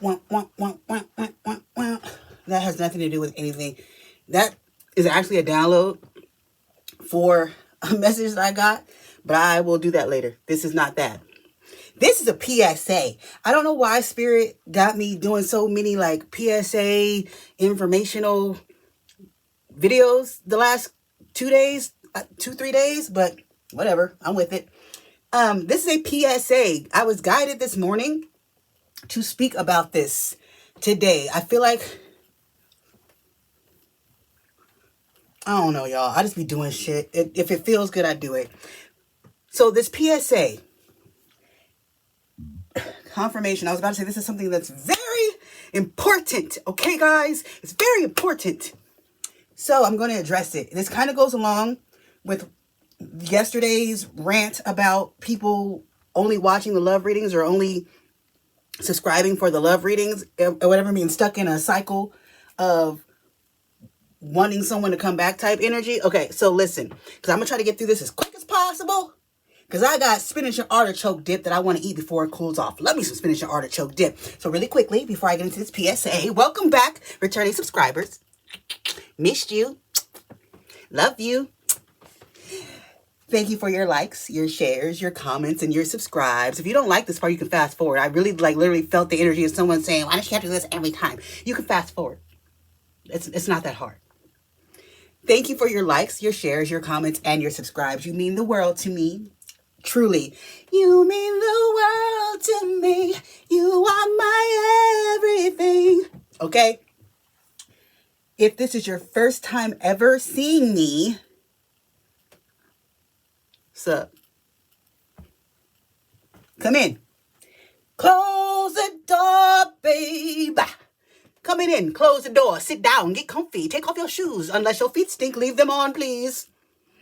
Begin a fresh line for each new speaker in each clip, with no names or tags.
Wah, wah, wah, wah, wah, wah, wah. That has nothing to do with anything. That is actually a download for a message that I got, but I will do that later. This is not that. This is a PSA. I don't know why Spirit got me doing so many like PSA informational videos the last 2 days, 3 days, but whatever. I'm with it. This is a PSA. I was guided this morning to speak about this today. I feel like, I don't know, y'all. I just be doing shit. If it feels good, I do it. So this PSA confirmation, I was about to say this is something that's very important. Okay, guys? It's very important. So I'm going to address it. This kind of goes along with yesterday's rant about people only watching the love readings or only subscribing for the love readings or whatever, being stuck in a cycle of wanting someone to come back type energy. Okay, so listen, because I'm going to try to get through this as quick as possible because I got spinach and artichoke dip that I want to eat before it cools off. Love me some spinach and artichoke dip. So really quickly, before I get into this PSA, welcome back, returning subscribers. Missed you. Love you. Thank you for your likes, your shares, your comments, and your subscribes. If you don't like this part, you can fast forward. I really literally felt the energy of someone saying, why don't you have to do this every time? You can fast forward. It's not that hard. Thank you for your likes, your shares, your comments, and your subscribes. You mean the world to me. Truly. You mean the world to me. You are my everything. Okay? If this is your first time ever seeing me, sup? Come in. Close the door, babe. Coming in, close the door, sit down, get comfy, take off your shoes. Unless your feet stink, leave them on, please.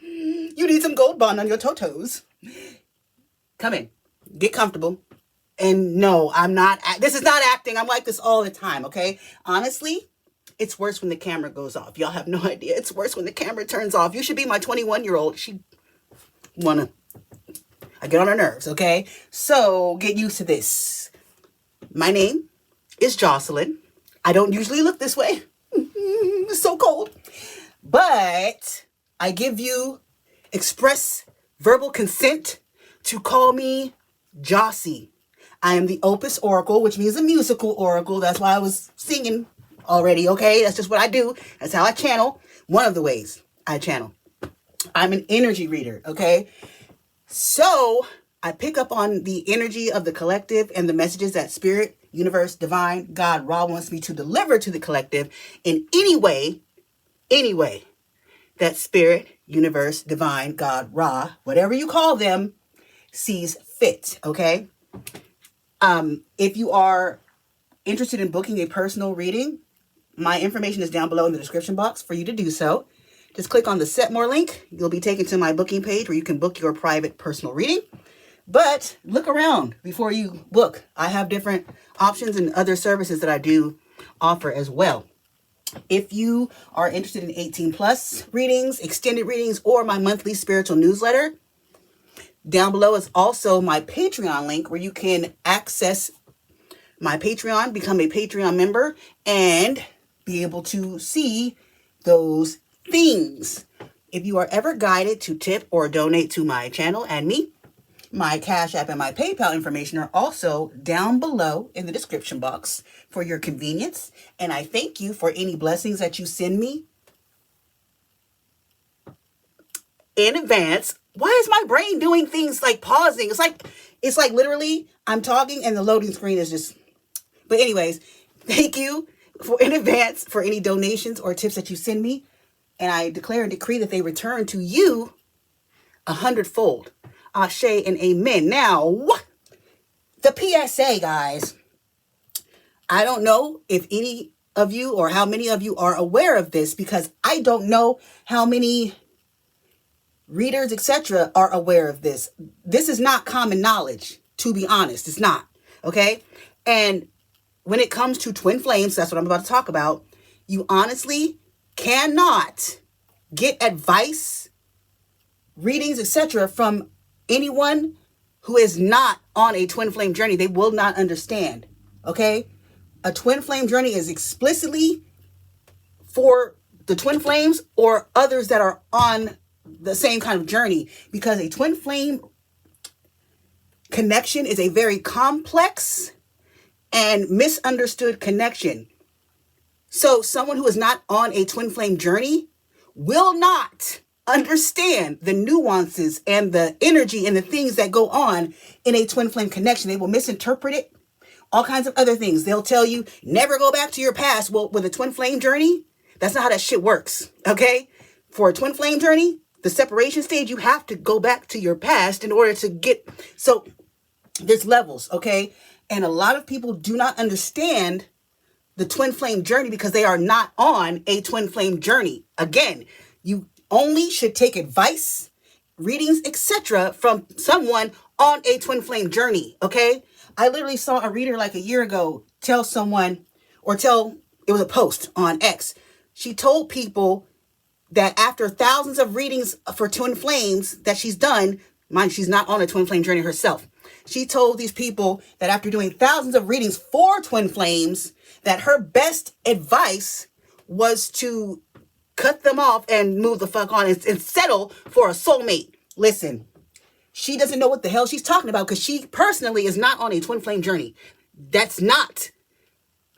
You need some Gold Bond on your toes. Come in, get comfortable. And no, this is not acting. I'm like this all the time, okay? Honestly, it's worse when the camera goes off. Y'all have no idea. It's worse when the camera turns off. You should be my 21-year-old. I get on her nerves, okay? So get used to this. My name is Jocelyn. I don't usually look this way. It's so cold. But I give you express verbal consent to call me JoceyJocee. I am the Opus Oracle, which means a musical oracle. That's why I was singing already, okay? That's just what I do. That's how I channel. One of the ways I channel. I'm an energy reader, okay? So I pick up on the energy of the collective and the messages that Spirit, Universe, Divine, God, Ra wants me to deliver to the collective in any way that Spirit, Universe, Divine, God, Ra, whatever you call them, sees fit, okay? If you are interested in booking a personal reading, my information is down below in the description box for you to do so. Just click on the Set More link. You'll be taken to my booking page where you can book your private personal reading. But look around before you book. I have different options and other services that I do offer as well. If you are interested in 18 plus readings, extended readings, or my monthly spiritual newsletter, down below is also my Patreon link where you can access my Patreon, become a Patreon member, and be able to see those things. If you are ever guided to tip or donate to my channel and me, my Cash App and my PayPal information are also down below in the description box for your convenience. And I thank you for any blessings that you send me in advance. Why is my brain doing things like pausing? It's like literally I'm talking and the loading screen is just... But anyways, thank you in advance for any donations or tips that you send me. And I declare and decree that they return to you 100-fold. Ashe and amen. Now, the PSA, guys. I don't know if any of you or how many of you are aware of this because I don't know how many readers, etc., are aware of this. This is not common knowledge, to be honest. It's not. Okay? And when it comes to twin flames, that's what I'm about to talk about, you honestly cannot get advice, readings, etc., from anyone who is not on a twin flame journey. They will not understand. Okay? a twin flame journey is explicitly for the twin flames or others that are on the same kind of journey, because a twin flame connection is a very complex and misunderstood connection. So someone who is not on a twin flame journey will not understand the nuances and the energy and the things that go on in a twin flame connection. They will misinterpret it, all kinds of other things. They'll tell you, never go back to your past. Well, with a twin flame journey, that's not how that shit works, okay? For a twin flame journey, the separation stage, you have to go back to your past in order to get... So there's levels, okay? And a lot of people do not understand the twin flame journey because they are not on a twin flame journey. Again, you only should take advice, readings, etc. from someone on a twin flame journey, okay? I literally saw a reader like a year ago tell someone, it was a post on X. She told people that after thousands of readings for twin flames that she's done, mind she's not on a twin flame journey herself. She told these people that after doing thousands of readings for twin flames, that her best advice was to cut them off and move the fuck on and settle for a soulmate. Listen, she doesn't know what the hell she's talking about because she personally is not on a twin flame journey. That's not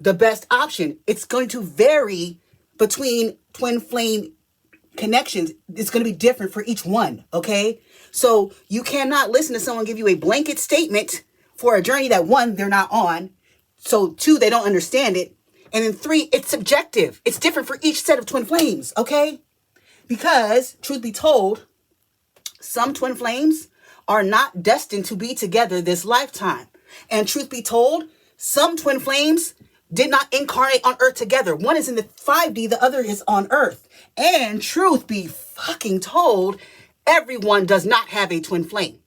the best option. It's going to vary between twin flame connections. It's going to be different for each one, okay? So you cannot listen to someone give you a blanket statement for a journey that, one, they're not on. So two, they don't understand it. And then three, it's subjective. It's different for each set of twin flames, okay? Because, truth be told, some twin flames are not destined to be together this lifetime. And truth be told, some twin flames did not incarnate on Earth together. One is in the 5D, the other is on Earth. And truth be fucking told, everyone does not have a twin flame.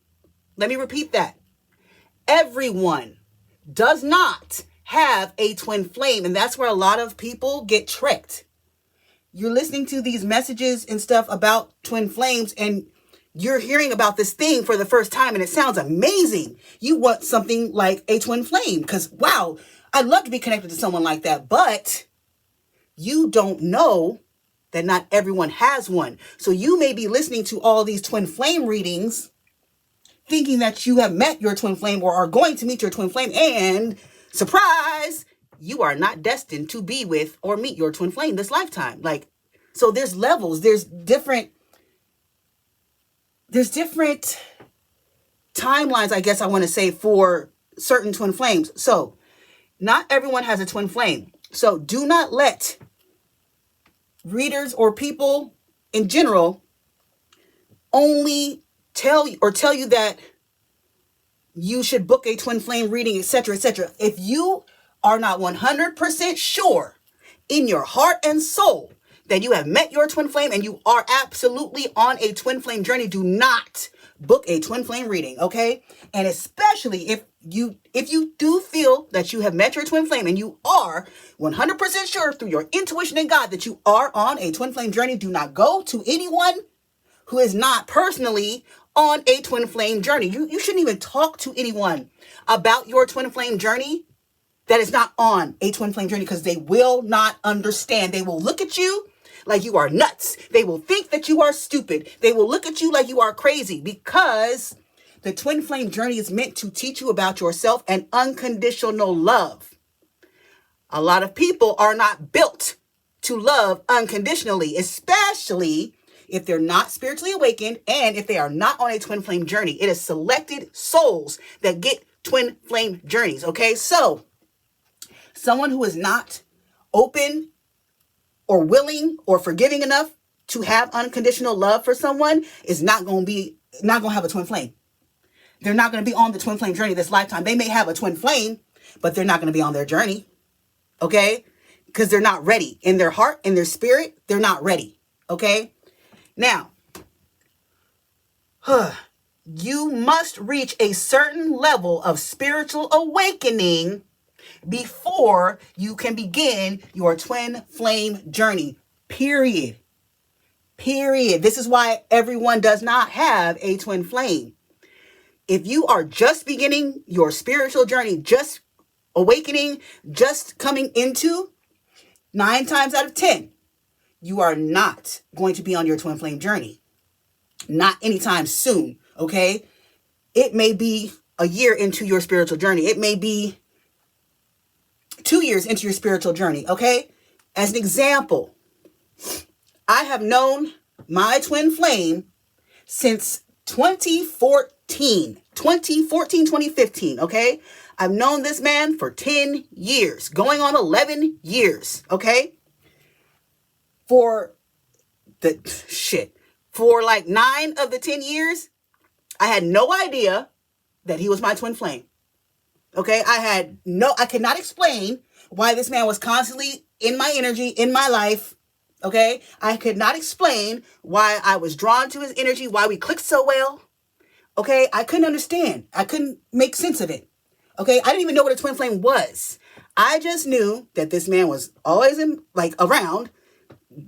Let me repeat that. Everyone does not have a twin flame. And that's where a lot of people get tricked. You're listening to these messages and stuff about twin flames and you're hearing about this thing for the first time and it sounds amazing. You want something like a twin flame because, wow, I'd love to be connected to someone like that. But you don't know that not everyone has one. So you may be listening to all these twin flame readings thinking that you have met your twin flame or are going to meet your twin flame, and surprise, you are not destined to be with or meet your twin flame this lifetime. So there's levels, there's different timelines, I guess I want to say, for certain twin flames. So not everyone has a twin flame. So do not let readers or people in general only tell you that you should book a twin flame reading, etc., etc. If you are not 100% sure in your heart and soul that you have met your twin flame and you are absolutely on a twin flame journey, do not book a twin flame reading, okay? And especially if you do feel that you have met your twin flame and you are 100% sure through your intuition and God that you are on a twin flame journey, do not go to anyone who is not personally on a twin flame journey. You shouldn't even talk to anyone about your twin flame journey that is not on a twin flame journey because they will not understand. They will look at you like you are nuts. They will think that you are stupid. They will look at you like you are crazy because the twin flame journey is meant to teach you about yourself and unconditional love. A lot of people are not built to love unconditionally, especially if they're not spiritually awakened and if they are not on a twin flame journey. It is selected souls that get twin flame journeys, okay? So someone who is not open or willing or forgiving enough to have unconditional love for someone is not going to have a twin flame. They're not going to be on the twin flame journey this lifetime. They may have a twin flame, but they're not going to be on their journey, okay? Because they're not ready. In their heart, in their spirit, they're not ready, okay? Now, you must reach a certain level of spiritual awakening before you can begin your twin flame journey, period. This is why everyone does not have a twin flame. If you are just beginning your spiritual journey, just awakening just coming into, 9 times out of 10, you are not going to be on your twin flame journey. Not anytime soon, okay? It may be a year into your spiritual journey. It may be 2 years into your spiritual journey, okay? As an example, I have known my twin flame since 2014, 2015, okay? I've known this man for 10 years, going on 11 years, okay? For like 9 of the 10 years, I had no idea that he was my twin flame. Okay, I could not explain why this man was constantly in my energy, in my life. Okay, I could not explain why I was drawn to his energy, why we clicked so well. Okay, I couldn't understand. I couldn't make sense of it. Okay, I didn't even know what a twin flame was. I just knew that this man was always around,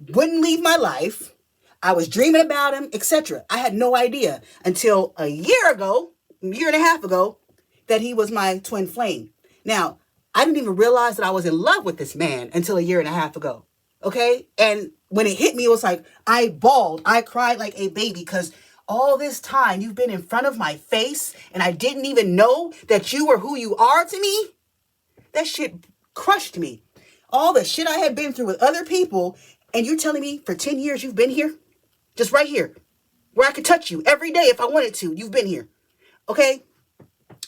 wouldn't leave my life. I was dreaming about him, etc. I had no idea until a year and a half ago, that he was my twin flame. Now, I didn't even realize that I was in love with this man until a year and a half ago. Okay? And when it hit me, it was like, I bawled. I cried like a baby because all this time you've been in front of my face and I didn't even know that you were who you are to me. That shit crushed me. All the shit I had been through with other people, and you're telling me for 10 years you've been here? Just right here, where I could touch you every day if I wanted to. You've been here. Okay?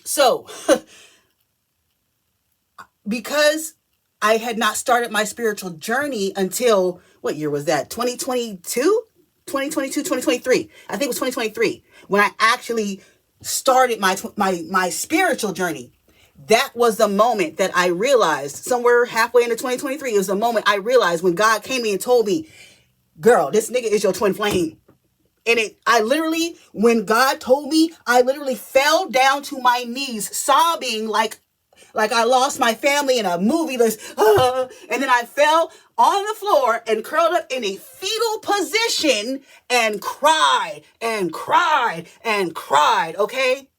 So, because I had not started my spiritual journey until, what year was that? 2022? 2023. I think it was 2023 when I actually started my spiritual journey. That was the moment that I realized, somewhere halfway into 2023, it was the moment I realized when God came to me and told me, girl, this nigga is your twin flame. And when God told me, I literally fell down to my knees, sobbing like I lost my family in a movie. And then I fell on the floor and curled up in a fetal position and cried and cried and cried, okay?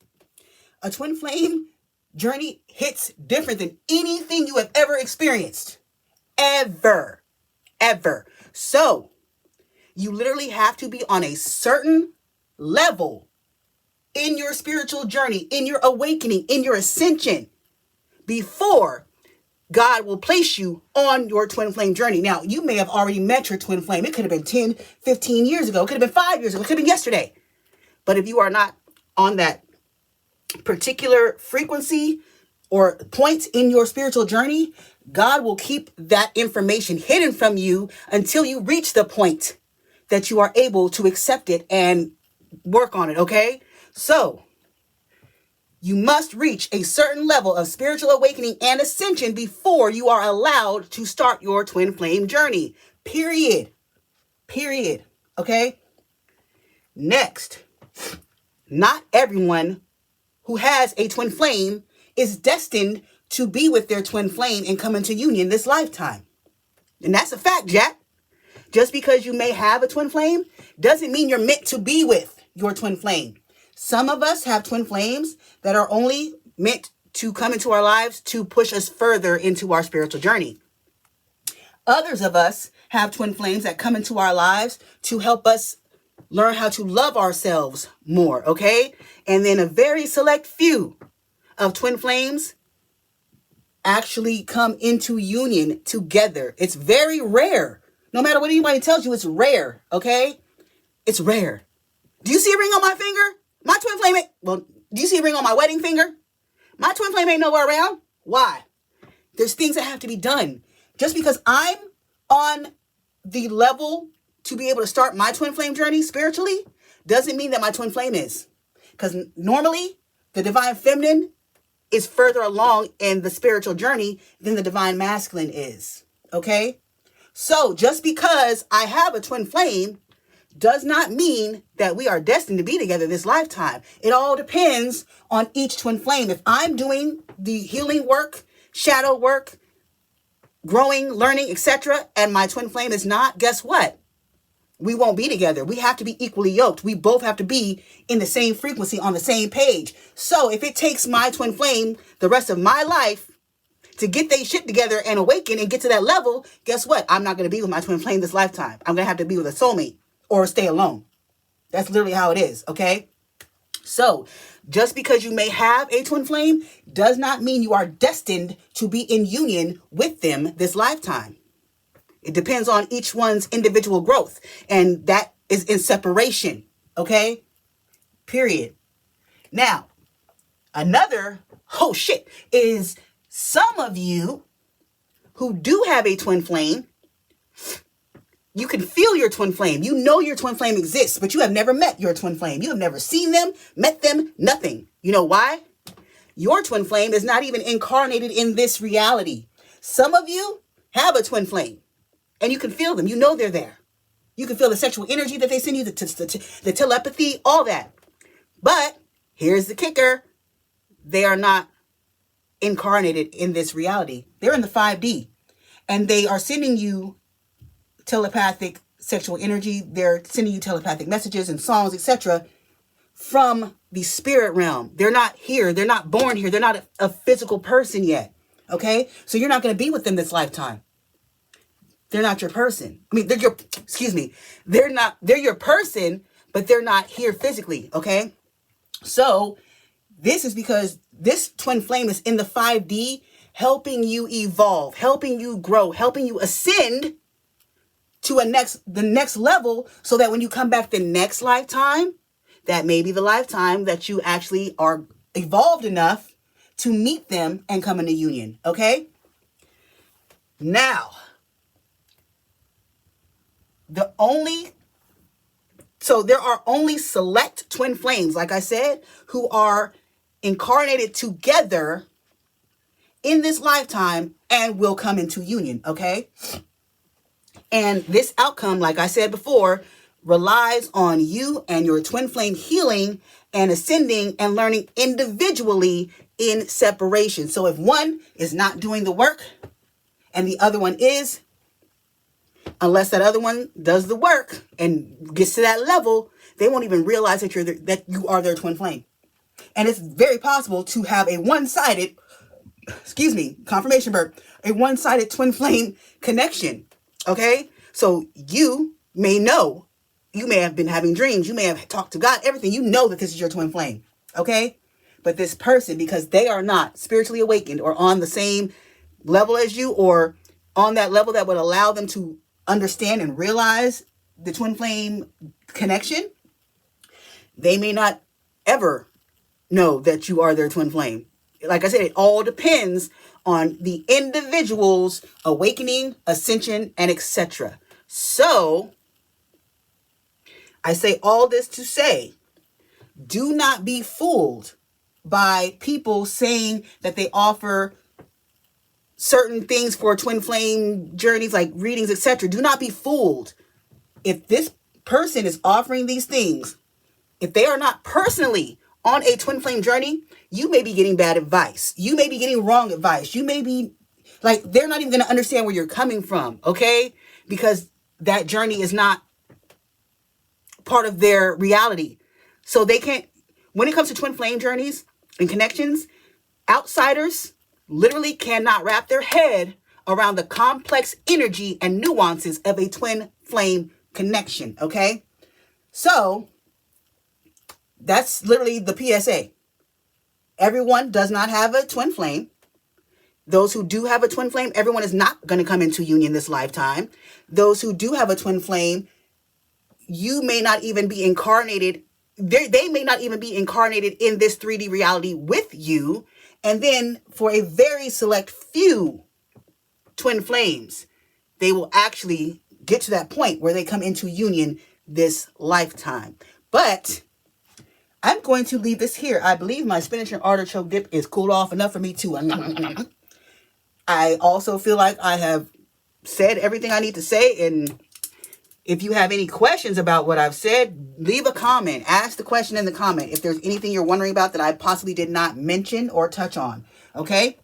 A twin flame journey hits different than anything you have ever experienced. Ever. So, you literally have to be on a certain level in your spiritual journey, in your awakening, in your ascension, before God will place you on your twin flame journey. Now, you may have already met your twin flame. It could have been 10, 15 years ago. It could have been 5 years ago. It could have been yesterday. But if you are not on that particular frequency or point in your spiritual journey, God will keep that information hidden from you until you reach the point that you are able to accept it and work on it, okay? So, you must reach a certain level of spiritual awakening and ascension before you are allowed to start your twin flame journey. Period. Okay? Next, not everyone who has a twin flame is destined to be with their twin flame and come into union this lifetime. And that's a fact, Jack. Just because you may have a twin flame doesn't mean you're meant to be with your twin flame. Some of us have twin flames that are only meant to come into our lives to push us further into our spiritual journey. Others of us have twin flames that come into our lives to help us learn how to love ourselves more, okay? And then a very select few of twin flames actually come into union together. It's very rare. No matter what anybody tells you, it's rare, okay? It's rare. Do you see a ring on my finger? My twin flame do you see a ring on my wedding finger? My twin flame ain't nowhere around. Why? There's things that have to be done. Just because I'm on the level to be able to start my twin flame journey spiritually doesn't mean that my twin flame is. Because normally, the divine feminine is further along in the spiritual journey than the divine masculine is. Okay? So, just because I have a twin flame does not mean that we are destined to be together this lifetime. It all depends on each twin flame. If I'm doing the healing work, shadow work, growing, learning, etc., and my twin flame is not, guess what? We won't be together. We have to be equally yoked. We both have to be in the same frequency, on the same page. So if it takes my twin flame the rest of my life to get their shit together and awaken and get to that level, guess what? I'm not going to be with my twin flame this lifetime. I'm going to have to be with a soulmate or stay alone. That's literally how it is, okay? So, just because you may have a twin flame does not mean you are destined to be in union with them this lifetime. It depends on each one's individual growth, and that is in separation, okay? Period. Now, another, is some of you who do have a twin flame, you can feel your twin flame. You know your twin flame exists, but you have never met your twin flame. You have never seen them, met them, nothing. You know why? Your twin flame is not even incarnated in this reality. Some of you have a twin flame, and you can feel them. You know they're there. You can feel the sexual energy that they send you, the telepathy, all that. But here's the kicker. They are not incarnated in this reality. They're in the 5D, and they are sending you telepathic sexual energy. They're sending you telepathic messages and songs, etc., from the spirit realm. They're not here. They're not born here. They're not a physical person yet. Okay? So you're not going to be with them this lifetime. They're not your person. I mean, they're your person, but they're not here physically. Okay? So this is because this twin flame is in the 5D, helping you evolve, helping you grow, helping you ascend to the next level, so that when you come back the next lifetime, that may be the lifetime that you actually are evolved enough to meet them and come into union. Okay? Now, there are only select twin flames, like I said, who are incarnated together in this lifetime and will come into union. Okay? And this outcome, like I said before, relies on you and your twin flame healing and ascending and learning individually in separation. So if one is not doing the work and the other one is, unless that other one does the work and gets to that level, they won't even realize that you are their twin flame. And it's very possible to have a one-sided, confirmation burp, a one-sided twin flame connection. Okay? So you may know, you may have been having dreams, you may have talked to God, everything. You know that this is your twin flame. Okay? But this person, because they are not spiritually awakened or on the same level as you, or on that level that would allow them to understand and realize the twin flame connection, they may not ever know that you are their twin flame. Like I said, it all depends on the individual's awakening, ascension, and etc. So, I say all this to say, do not be fooled by people saying that they offer certain things for twin flame journeys, like readings, etc. Do not be fooled. If this person is offering these things, if they are not personally on a twin flame journey, you may be getting bad advice. You may be getting wrong advice. You may be like, they're not even going to understand where you're coming from, okay? Because that journey is not part of their reality. So they can't, when it comes to twin flame journeys and connections, outsiders literally cannot wrap their head around the complex energy and nuances of a twin flame connection, okay? So that's literally the PSA. Everyone does not have a twin flame. Those who do have a twin flame, everyone is not going to come into union this lifetime. Those who do have a twin flame, you may not even be incarnated. They may not even be incarnated in this 3D reality with you. And then for a very select few twin flames, they will actually get to that point where they come into union this lifetime. But I'm going to leave this here. I believe my spinach and artichoke dip is cooled off enough for me to... I also feel like I have said everything I need to say. And if you have any questions about what I've said, leave a comment. Ask the question in the comment if there's anything you're wondering about that I possibly did not mention or touch on. Okay?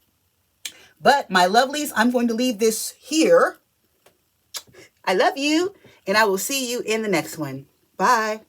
But my lovelies, I'm going to leave this here. I love you, and I will see you in the next one. Bye.